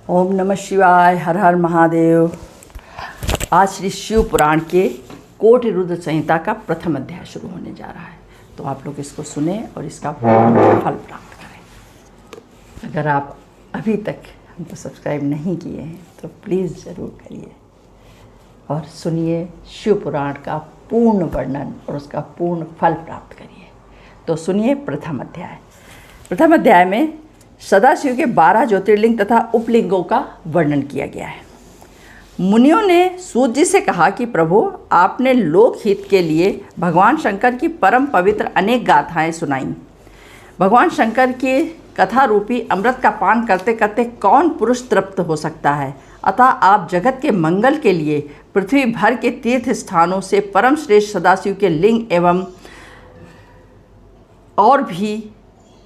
ओम नमः शिवाय। हर हर महादेव। आज श्री शिव पुराण के कोटि रुद्र संहिता का प्रथम अध्याय शुरू होने जा रहा है, तो आप लोग इसको सुने और इसका फल प्राप्त करें। अगर आप अभी तक हमको सब्सक्राइब नहीं किए हैं तो प्लीज़ ज़रूर करिए और सुनिए शिव पुराण का पूर्ण वर्णन और उसका पूर्ण फल प्राप्त करिए। तो सुनिए प्रथम अध्याय। प्रथम अध्याय में सदाशिव के 12 ज्योतिर्लिंग तथा उपलिंगों का वर्णन किया गया है। मुनियों ने सूत जी से कहा कि प्रभु, आपने लोकहित के लिए भगवान शंकर की परम पवित्र अनेक गाथाएं सुनाईं। भगवान शंकर की कथा रूपी अमृत का पान करते करते कौन पुरुष तृप्त हो सकता है? अतः आप जगत के मंगल के लिए पृथ्वी भर के तीर्थ स्थानों से परम श्रेष्ठ सदाशिव के लिंग एवं और भी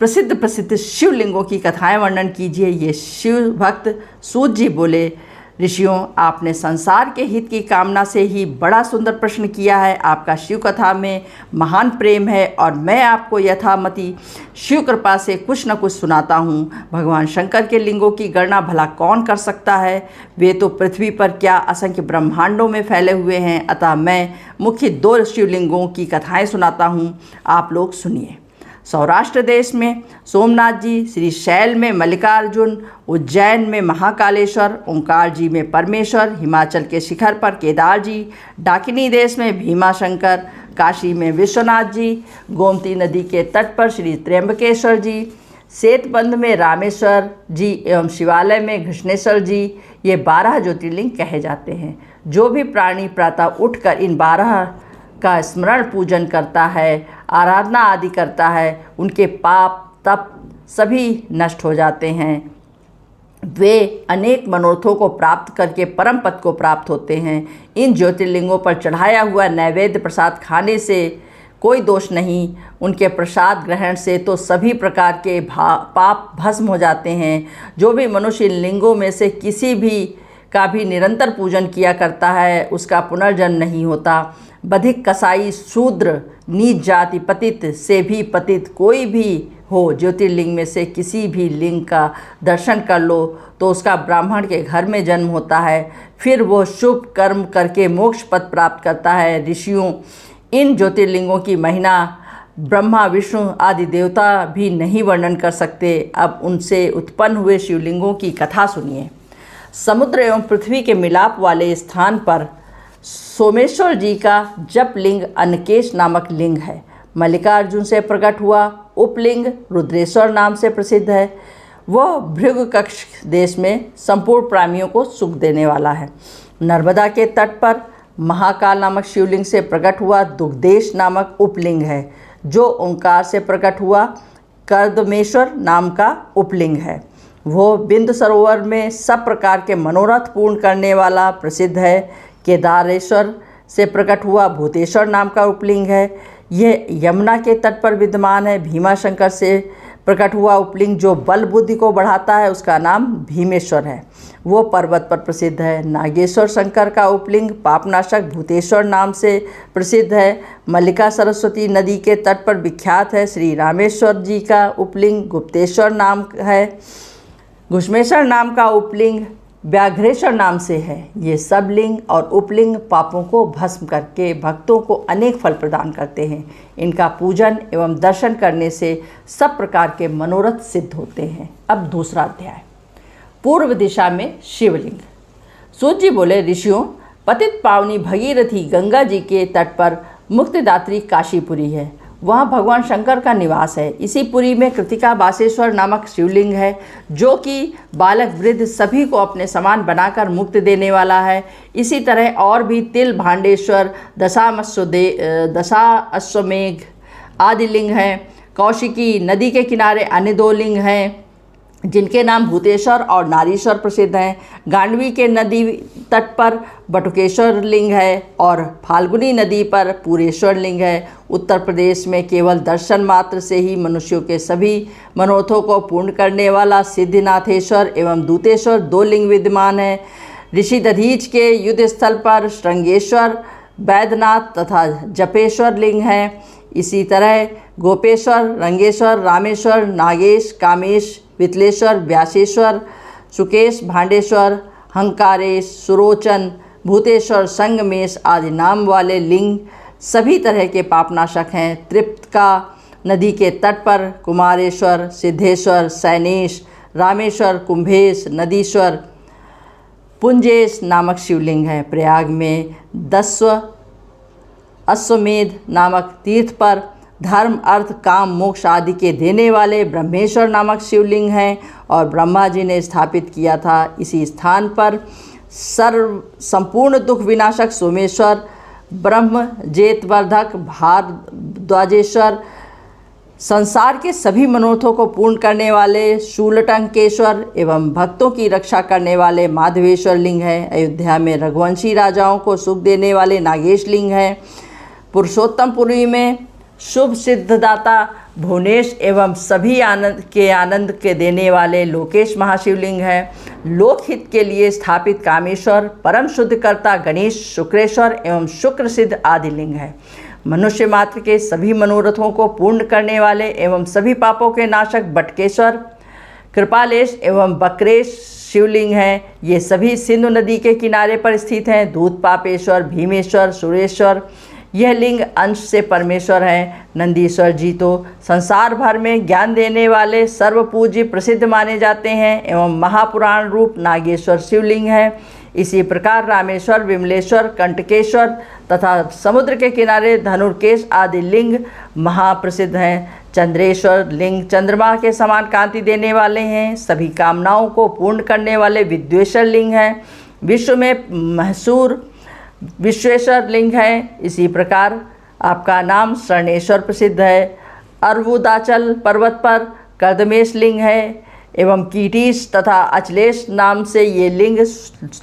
प्रसिद्ध शिवलिंगों की कथाएं वर्णन कीजिए। ये शिव भक्त सूत जी बोले, ऋषियों, आपने संसार के हित की कामना से ही बड़ा सुंदर प्रश्न किया है। आपका शिव कथा में महान प्रेम है और मैं आपको यथामति शिव कृपा से कुछ न कुछ सुनाता हूँ। भगवान शंकर के लिंगों की गणना भला कौन कर सकता है? वे तो पृथ्वी पर क्या असंख्य ब्रह्मांडों में फैले हुए हैं। अतः मैं मुख्य 2 शिवलिंगों की कथाएँ सुनाता हूँ, आप लोग सुनिए। सौराष्ट्र देश में सोमनाथ जी, श्री शैल में मल्लिकार्जुन, उज्जैन में महाकालेश्वर, ओंकार जी में परमेश्वर, हिमाचल के शिखर पर केदार जी, डाकिनी देश में भीमाशंकर, काशी में विश्वनाथ जी, गोमती नदी के तट पर श्री त्र्यंबकेश्वर जी, सेतबंध में रामेश्वर जी एवं शिवालय में घृष्णेश्वर जी, ये 12 ज्योतिर्लिंग कहे जाते हैं। जो भी प्राणी प्रातः उठकर इन 12 का स्मरण पूजन करता है, आराधना आदि करता है, उनके पाप तप सभी नष्ट हो जाते हैं। वे अनेक मनोरथों को प्राप्त करके परम पद को प्राप्त होते हैं। इन ज्योतिर्लिंगों पर चढ़ाया हुआ नैवेद्य प्रसाद खाने से कोई दोष नहीं। उनके प्रसाद ग्रहण से तो सभी प्रकार के पाप भस्म हो जाते हैं। जो भी मनुष्य इन लिंगों में से किसी भी का भी निरंतर पूजन किया करता है, उसका पुनर्जन्म नहीं होता। बधिक, कसाई, शूद्र, नीच जाति, पतित से भी पतित कोई भी हो, ज्योतिर्लिंग में से किसी भी लिंग का दर्शन कर लो तो उसका ब्राह्मण के घर में जन्म होता है। फिर वो शुभ कर्म करके मोक्ष पद प्राप्त करता है। ऋषियों, इन ज्योतिर्लिंगों की महिमा ब्रह्मा, विष्णु आदि देवता भी नहीं वर्णन कर सकते। अब उनसे उत्पन्न हुए शिवलिंगों की कथा सुनिए। समुद्र एवं पृथ्वी के मिलाप वाले स्थान पर सोमेश्वर जी का जप लिंग अनकेश नामक लिंग है। मल्लिकार्जुन से प्रकट हुआ उपलिंग रुद्रेश्वर नाम से प्रसिद्ध है। वह भृगु कक्ष देश में संपूर्ण प्राणियों को सुख देने वाला है। नर्मदा के तट पर महाकाल नामक शिवलिंग से प्रकट हुआ दुग्धेश नामक उपलिंग है। जो ओंकार से प्रकट हुआ कर्दमेश्वर नाम का उपलिंग है। वो बिंद सरोवर में सब प्रकार के मनोरथ पूर्ण करने वाला प्रसिद्ध है। केदारेश्वर से प्रकट हुआ भूतेश्वर नाम का उपलिंग है। यह यमुना के तट पर विद्यमान है। भीमाशंकर से प्रकट हुआ उपलिंग जो बल बुद्धि को बढ़ाता है, उसका नाम भीमेश्वर है। वो पर्वत पर प्रसिद्ध है। नागेश्वर शंकर का उपलिंग पापनाशक भूतेश्वर नाम से प्रसिद्ध है। मल्लिका सरस्वती नदी के तट पर विख्यात है। श्री रामेश्वर जी का उपलिंग गुप्तेश्वर नाम है। घुष्मेश्वर नाम का उपलिंग व्याघ्रेश्वर नाम से है। ये सब लिंग और उपलिंग पापों को भस्म करके भक्तों को अनेक फल प्रदान करते हैं। इनका पूजन एवं दर्शन करने से सब प्रकार के मनोरथ सिद्ध होते हैं। अब दूसरा अध्याय। पूर्व दिशा में शिवलिंग। सूत जी बोले, ऋषियों, पतित पावनी भगीरथी गंगा जी के तट पर मुक्तिदात्री काशीपुरी है। वहाँ भगवान शंकर का निवास है। इसी पुरी में कृतिका बासेश्वर नामक शिवलिंग है, जो कि बालक वृद्ध सभी को अपने समान बनाकर मुक्ति देने वाला है। इसी तरह और भी तिल भांडेश्वर, दशा अश्वमेघ आदि लिंग हैं। कौशिकी नदी के किनारे अन्य 2 लिंग हैं, जिनके नाम भूतेश्वर और नारीश्वर प्रसिद्ध हैं। गांडवी के नदी तट पर बटुकेश्वर लिंग है और फाल्गुनी नदी पर पूरेश्वर लिंग है। उत्तर प्रदेश में केवल दर्शन मात्र से ही मनुष्यों के सभी मनोरथों को पूर्ण करने वाला सिद्धिनाथेश्वर एवं दूतेश्वर 2 लिंग विद्यमान हैं। ऋषि दधीच के युद्ध स्थल पर श्रृंगेश्वर, वैद्यनाथ तथा जपेश्वर लिंग हैं। इसी तरह गोपेश्वर, रंगेश्वर, रामेश्वर, नागेश, कामेश, वितलेश्वर, व्यासेश्वर सुकेश, भांडेश्वर, हंकारेश, सुरोचन, भूतेश्वर, संगमेश आदि नाम वाले लिंग सभी तरह के पापनाशक हैं। त्रिप्तका नदी के तट पर कुमारेश्वर, सिद्धेश्वर, सैनेश, रामेश्वर, कुंभेश, नदीश्वर, पुंजेश नामक शिवलिंग है। प्रयाग में अश्वमेध नामक तीर्थ पर धर्म, अर्थ, काम, मोक्ष आदि के देने वाले ब्रह्मेश्वर नामक शिवलिंग हैं और ब्रह्मा जी ने स्थापित किया था। इसी स्थान पर संपूर्ण दुख विनाशक सोमेश्वर, ब्रह्म जेतवर्धक भारद्वाजेश्वर, संसार के सभी मनोरथों को पूर्ण करने वाले शूलटंकेश्वर एवं भक्तों की रक्षा करने वाले माधवेश्वर लिंग है। अयोध्या में रघुवंशी राजाओं को सुख देने वाले नागेश लिंग है। पुरुषोत्तमपुरी में शुभ सिद्धदाता भुवनेश एवं सभी आनंद के देने वाले लोकेश महाशिवलिंग है। लोकहित के लिए स्थापित कामेश्वर, परम शुद्धकर्ता गणेश, शुक्रेश्वर एवं शुक्र सिद्ध आदि लिंग है। मनुष्य मात्र के सभी मनोरथों को पूर्ण करने वाले एवं सभी पापों के नाशक बटकेश्वर, कृपालेश एवं बकरेश शिवलिंग हैं। ये सभी सिंधु नदी के किनारे पर स्थित हैं। दूधपापेश्वर, भीमेश्वर, सुरेश्वर यह लिंग अंश से परमेश्वर हैं। नंदीश्वर जी तो संसार भर में ज्ञान देने वाले सर्वपूज्य प्रसिद्ध माने जाते हैं एवं महापुराण रूप नागेश्वर शिवलिंग है। इसी प्रकार रामेश्वर, विमलेश्वर, कंटकेश्वर तथा समुद्र के किनारे धनुर्केश आदि लिंग महाप्रसिद्ध हैं। चंद्रेश्वर लिंग चंद्रमा के समान कांति देने वाले हैं। सभी कामनाओं को पूर्ण करने वाले विद्वेश्वर लिंग हैं। विश्व में महसूर विश्वेश्वर लिंग है। इसी प्रकार आपका नाम शरणेश्वर प्रसिद्ध है। अर्वुदाचल पर्वत पर कर्दमेश लिंग है एवं कीटीश तथा अचलेश नाम से ये लिंग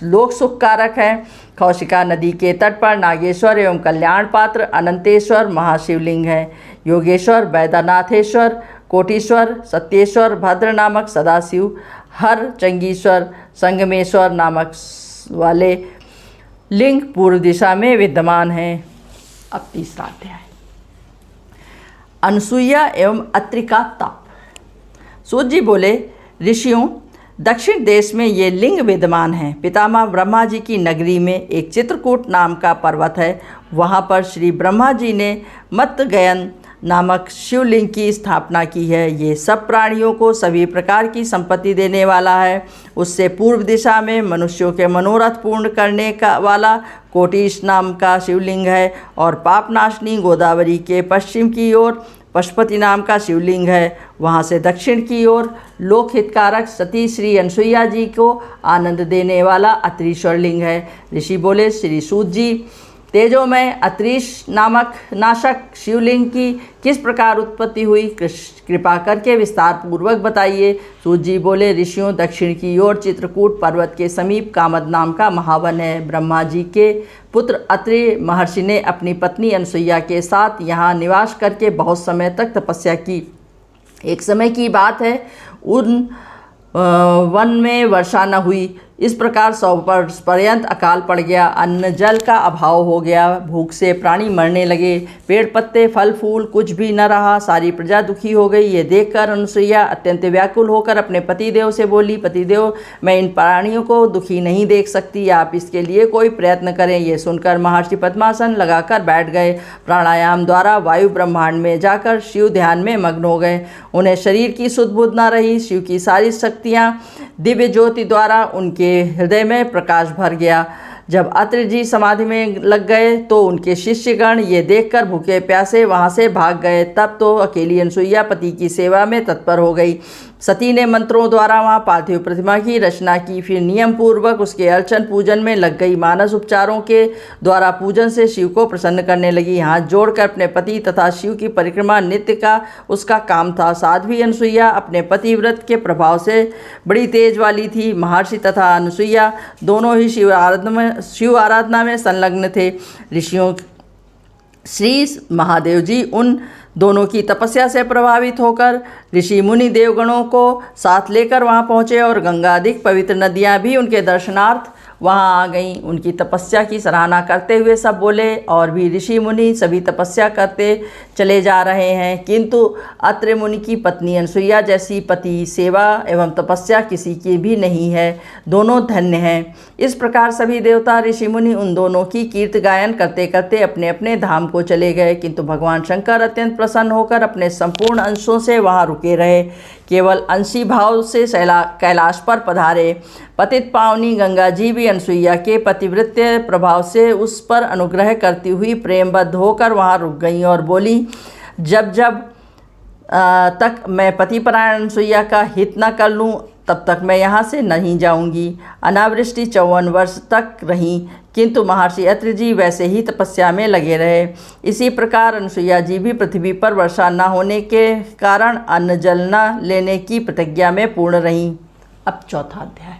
लोक सुखकारक हैं। कौशिका नदी के तट पर नागेश्वर एवं कल्याण पात्र अनंतेश्वर महाशिवलिंग है। योगेश्वर, वैद्यनाथेश्वर, कोटीश्वर, सत्येश्वर, भद्र नामक सदाशिव, हर चंगीश्वर, संगमेश्वर नामक वाले लिंग पूर्व दिशा में विद्यमान हैं। अब तीसरा अध्याय, अनसुईया एवं अत्रि का तप। सूत जी बोले, ऋषियों, दक्षिण देश में ये लिंग विद्यमान हैं। पितामह ब्रह्मा जी की नगरी में एक चित्रकूट नाम का पर्वत है। वहाँ पर श्री ब्रह्मा जी ने मत्तगयन नामक शिवलिंग की स्थापना की है। ये सब प्राणियों को सभी प्रकार की संपत्ति देने वाला है। उससे पूर्व दिशा में मनुष्यों के मनोरथ पूर्ण करने का वाला कोटीश नाम का शिवलिंग है और पापनाशनी गोदावरी के पश्चिम की ओर पशुपति नाम का शिवलिंग है। वहाँ से दक्षिण की ओर लोकहितकारक सती श्री अनसुईया जी को आनंद देने वाला अत्रीश्वर लिंग है। ऋषि बोले, श्री सूत जी, तेजोमय अत्रीश नामक नाशक शिवलिंग की किस प्रकार उत्पत्ति हुई, कृपा करके विस्तार पूर्वक बताइए। सूत जी बोले, ऋषियों, दक्षिण की ओर चित्रकूट पर्वत के समीप कामद नाम का महावन है। ब्रह्मा जी के पुत्र अत्रि महर्षि ने अपनी पत्नी अनसुईया के साथ यहाँ निवास करके बहुत समय तक तपस्या की। एक समय की बात है, उन वन में वर्षा न हुई। इस प्रकार 100 वर्ष पर्यंत अकाल पड़ गया। अन्न जल का अभाव हो गया। भूख से प्राणी मरने लगे। पेड़ पत्ते फल फूल कुछ भी न रहा। सारी प्रजा दुखी हो गई। ये देखकर अनसुईया अत्यंत व्याकुल होकर अपने पतिदेव से बोली, पतिदेव, मैं इन प्राणियों को दुखी नहीं देख सकती। आप इसके लिए कोई प्रयत्न करें। ये सुनकर महर्षि पद्मासन लगाकर बैठ गए। प्राणायाम द्वारा वायु ब्रह्मांड में जाकर शिव ध्यान में मग्न हो गए। उन्हें शरीर की सुध बुध न रही। शिव की सारी शक्तियाँ दिव्य ज्योति द्वारा उनके हृदय में प्रकाश भर गया। जब अत्रि जी समाधि में लग गए तो उनके शिष्यगण ये देखकर भूखे प्यासे वहाँ से भाग गए। तब तो अकेली अनसुईया पति की सेवा में तत्पर हो गई। सती ने मंत्रों द्वारा वहाँ पार्थिव प्रतिमा की रचना की। फिर नियम पूर्वक उसके अर्चन पूजन में लग गई। मानस उपचारों के द्वारा पूजन से शिव को प्रसन्न करने लगी। हाथ जोड़कर अपने पति तथा शिव की परिक्रमा नित्य का उसका काम था। साध्वी अनसुईया अपने पतिव्रत के प्रभाव से बड़ी तेज वाली थी। महर्षि तथा अनसुईया दोनों ही शिव आराधना में संलग्न थे। ऋषियों श्री महादेव जी उन दोनों की तपस्या से प्रभावित होकर ऋषि मुनि देवगणों को साथ लेकर वहाँ पहुँचे और गंगाधिक पवित्र नदियाँ भी उनके दर्शनार्थ वहाँ आ गईं। उनकी तपस्या की सराहना करते हुए सब बोले, और भी ऋषि मुनि सभी तपस्या करते चले जा रहे हैं, किंतु अत्रि मुनि की पत्नी अनसुईया जैसी पति सेवा एवं तपस्या किसी की भी नहीं है। दोनों धन्य हैं। इस प्रकार सभी देवता ऋषि मुनि उन दोनों की कीर्ति गायन करते करते अपने अपने धाम को चले गए, किंतु भगवान शंकर अत्यंत प्रसन्न होकर अपने संपूर्ण अंशों से वहाँ रुके रहे। केवल अंशी भाव से कैलाश पर पधारे। पतित पावनी गंगा जी भी अनसुईया के पतिव्रत्य प्रभाव से उस पर अनुग्रह करती हुई प्रेमबद्ध होकर वहाँ रुक गईं और बोली, जब जब तक मैं पतिपरायण अनसुईया का हित न कर लूँ तब तक मैं यहाँ से नहीं जाऊँगी। अनावृष्टि 54 वर्ष तक रही, किंतु महर्षि अत्रि जी वैसे ही तपस्या में लगे रहे। इसी प्रकार अनसुईया जी भी पृथ्वी पर वर्षा न होने के कारण अन्न जल न लेने की प्रतिज्ञा में पूर्ण रहीं। अब चौथा अध्याय,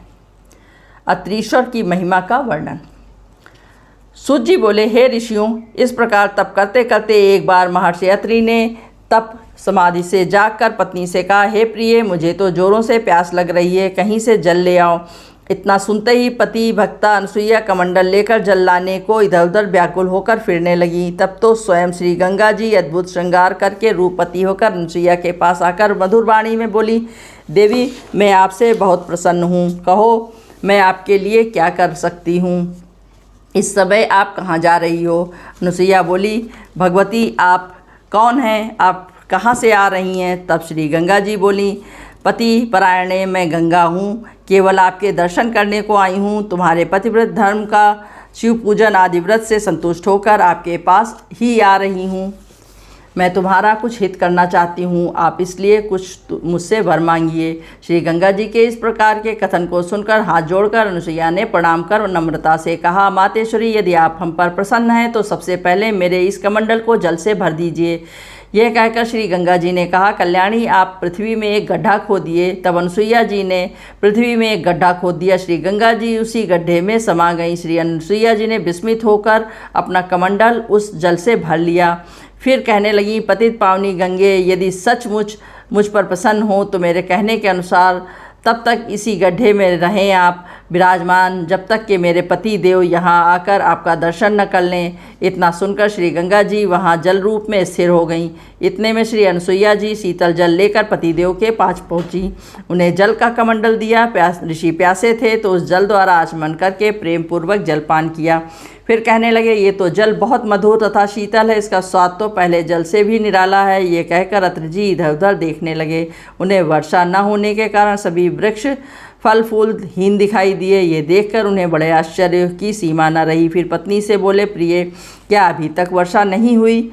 अत्रीश्वर की महिमा का वर्णन। सूत जी बोले, हे ऋषियों, इस प्रकार तप करते करते एक बार महर्षि अत्रि ने तप समाधि से जागकर पत्नी से कहा, हे प्रिय, मुझे तो जोरों से प्यास लग रही है, कहीं से जल ले आओ। इतना सुनते ही पति भक्ता अनसुईया कमंडल लेकर जल लाने को इधर उधर व्याकुल होकर फिरने लगी। तब तो स्वयं श्री गंगा जी अद्भुत श्रृंगार करके रूपवती होकर अनसुईया के पास आकर मधुर वाणी में बोली, देवी, मैं आपसे बहुत प्रसन्न हूँ, कहो मैं आपके लिए क्या कर सकती हूँ। इस समय आप कहाँ जा रही हो? अनसुईया बोली, भगवती, आप कौन हैं? आप कहाँ से आ रही हैं? तब श्री गंगा जी बोली, पति परायणे, मैं गंगा हूँ, केवल आपके दर्शन करने को आई हूँ। तुम्हारे पतिव्रत धर्म का शिव पूजन आदि व्रत से संतुष्ट होकर आपके पास ही आ रही हूँ। मैं तुम्हारा कुछ हित करना चाहती हूँ, आप इसलिए कुछ मुझसे वर मांगिए। श्री गंगा जी के इस प्रकार के कथन को सुनकर हाथ जोड़कर अनसुईया ने प्रणाम कर नम्रता से कहा, मातेश्वरी, यदि आप हम पर प्रसन्न हैं तो सबसे पहले मेरे इस कमंडल को जल से भर दीजिए। यह कहकर श्री गंगा जी ने कहा, कल्याणी, आप पृथ्वी में एक गड्ढा खोदिए। तब अनसुईया जी ने पृथ्वी में एक गड्ढा खोद दिया। श्री गंगा जी उसी गड्ढे में समा गईं। श्री अनसुईया जी ने विस्मित होकर अपना कमंडल उस जल से भर लिया। फिर कहने लगी, पतित पावनी गंगे, यदि सचमुच मुझ पर प्रसन्न हो तो मेरे कहने के अनुसार तब तक इसी गड्ढे में रहें आप विराजमान, जब तक कि मेरे पति देव यहाँ आकर आपका दर्शन न कर लें। इतना सुनकर श्री गंगा जी वहाँ जल रूप में स्थिर हो गईं। इतने में श्री अनसुईया जी शीतल जल लेकर पतिदेव के पास पहुँची। उन्हें जल का कमंडल दिया। ऋषि प्यासे थे तो उस जल द्वारा आचमन करके प्रेम पूर्वक जलपान किया। फिर कहने लगे, ये तो जल बहुत मधुर तथा शीतल है, इसका स्वाद तो पहले जल से भी निराला है। ये कहकर अत्रि जी इधर उधर देखने लगे। उन्हें वर्षा न होने के कारण सभी वृक्ष फल फूल हीन दिखाई दिए। ये देखकर उन्हें बड़े आश्चर्य की सीमा न रही। फिर पत्नी से बोले, प्रिय, क्या अभी तक वर्षा नहीं हुई?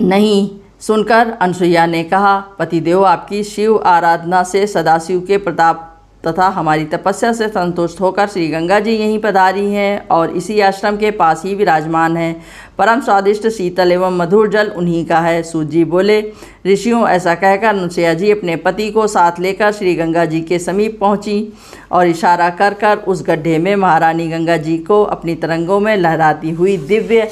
नहीं। सुनकर अनसुईया ने कहा, पतिदेव, आपकी शिव आराधना से सदाशिव के प्रताप तथा हमारी तपस्या से संतुष्ट होकर श्री गंगा जी यहीं पधारी हैं और इसी आश्रम के पास ही विराजमान हैं। परम स्वादिष्ट शीतल एवं मधुर जल उन्हीं का है। सूत जी बोले, ऋषियों, ऐसा कहकर अनसुईया जी अपने पति को साथ लेकर श्री गंगा जी के समीप पहुंची और इशारा कर कर उस गड्ढे में महारानी गंगा जी को अपनी तरंगों में लहराती हुई दिव्य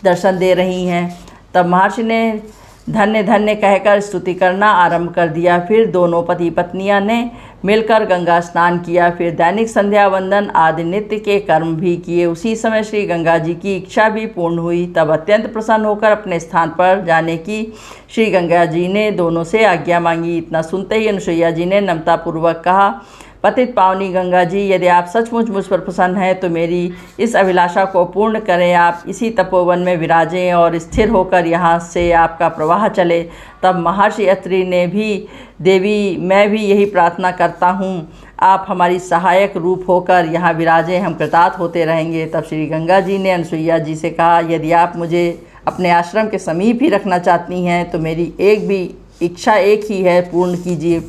दर्शन दे रही हैं। तब महर्षि ने धन्य धन्य कहकर स्तुति करना आरंभ कर दिया। फिर दोनों पति पत्नियां ने मिलकर गंगा स्नान किया। फिर दैनिक संध्या वंदन आदि नित्य के कर्म भी किए। उसी समय श्री गंगा जी की इच्छा भी पूर्ण हुई। तब अत्यंत प्रसन्न होकर अपने स्थान पर जाने की श्री गंगा जी ने दोनों से आज्ञा मांगी। इतना सुनते ही अनसुईया जी ने नम्रतापूर्वक कहा, पतित पावनी गंगा जी, यदि आप सचमुच मुझ पर प्रसन्न हैं तो मेरी इस अभिलाषा को पूर्ण करें। आप इसी तपोवन में विराजें और स्थिर होकर यहाँ से आपका प्रवाह चले। तब महर्षि अत्रि ने भी, देवी, मैं भी यही प्रार्थना करता हूँ, आप हमारी सहायक रूप होकर यहाँ विराजें, हम कृतार्थ होते रहेंगे। तब श्री गंगा जी ने अनसुईया जी से कहा, यदि आप मुझे अपने आश्रम के समीप ही रखना चाहती हैं तो मेरी एक भी इच्छा एक ही है, पूर्ण कीजिए।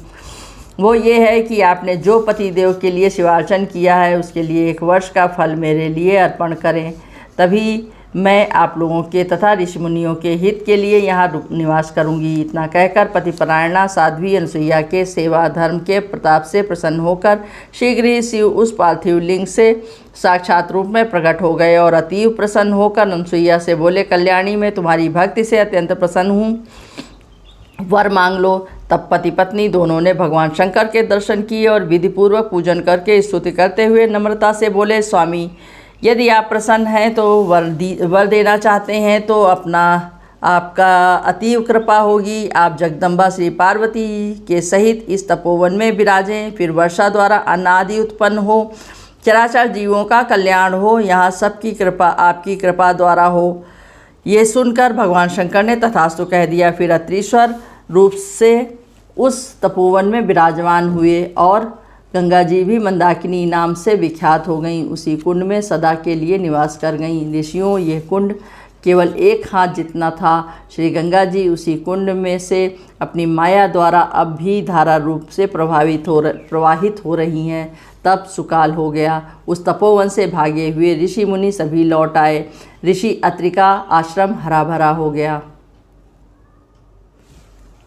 वो ये है कि आपने जो पति देव के लिए शिवार्चन किया है उसके लिए 1 वर्ष का फल मेरे लिए अर्पण करें, तभी मैं आप लोगों के तथा ऋषि मुनियों के हित के लिए यहाँ निवास करूँगी। इतना कहकर पतिपरायणा साध्वी अनसुईया के सेवा धर्म के प्रताप से प्रसन्न होकर शीघ्र ही शिव उस पार्थिव लिंग से साक्षात रूप में प्रकट हो गए और अतीव प्रसन्न होकर अनसुईया से बोले, कल्याणी, मैं तुम्हारी भक्ति से अत्यंत प्रसन्न हूँ, वर मांग लो। तब पति पत्नी दोनों ने भगवान शंकर के दर्शन किए और विधिपूर्वक पूजन करके स्तुति करते हुए नम्रता से बोले, स्वामी, यदि आप प्रसन्न हैं तो वर देना चाहते हैं तो अपना आपका अतीव कृपा होगी। आप जगदम्बा श्री पार्वती के सहित इस तपोवन में विराजें। फिर वर्षा द्वारा अन्न आदि उत्पन्न हो, चराचर जीवों का कल्याण हो, यहाँ सबकी कृपा आपकी कृपा द्वारा हो। ये सुनकर भगवान शंकर ने तथास्तु कह दिया। फिर अत्रीश्वर रूप से उस तपोवन में विराजमान हुए और गंगा जी भी मंदाकिनी नाम से विख्यात हो गईं। उसी कुंड में सदा के लिए निवास कर गईं। ऋषियों, यह कुंड केवल एक हाथ जितना था। श्री गंगा जी उसी कुंड में से अपनी माया द्वारा अब भी धारा रूप से प्रवाहित हो रही हैं। तब सुकाल हो गया। उस तपोवन से भागे हुए ऋषि मुनि सभी लौट आए। ऋषि अत्रि का आश्रम हरा भरा हो गया।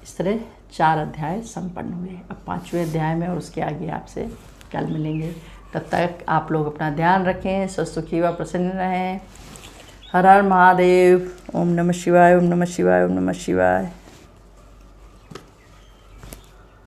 इस तरह 4 अध्याय संपन्न हुए। अब 5वें अध्याय में और उसके आगे आपसे कल मिलेंगे। तब तक आप लोग अपना ध्यान रखें, स्वस्थ सुखी व प्रसन्न रहें। हर हर महादेव। ओम नमः शिवाय, ओम नमः शिवाय, ओम नमः शिवाय।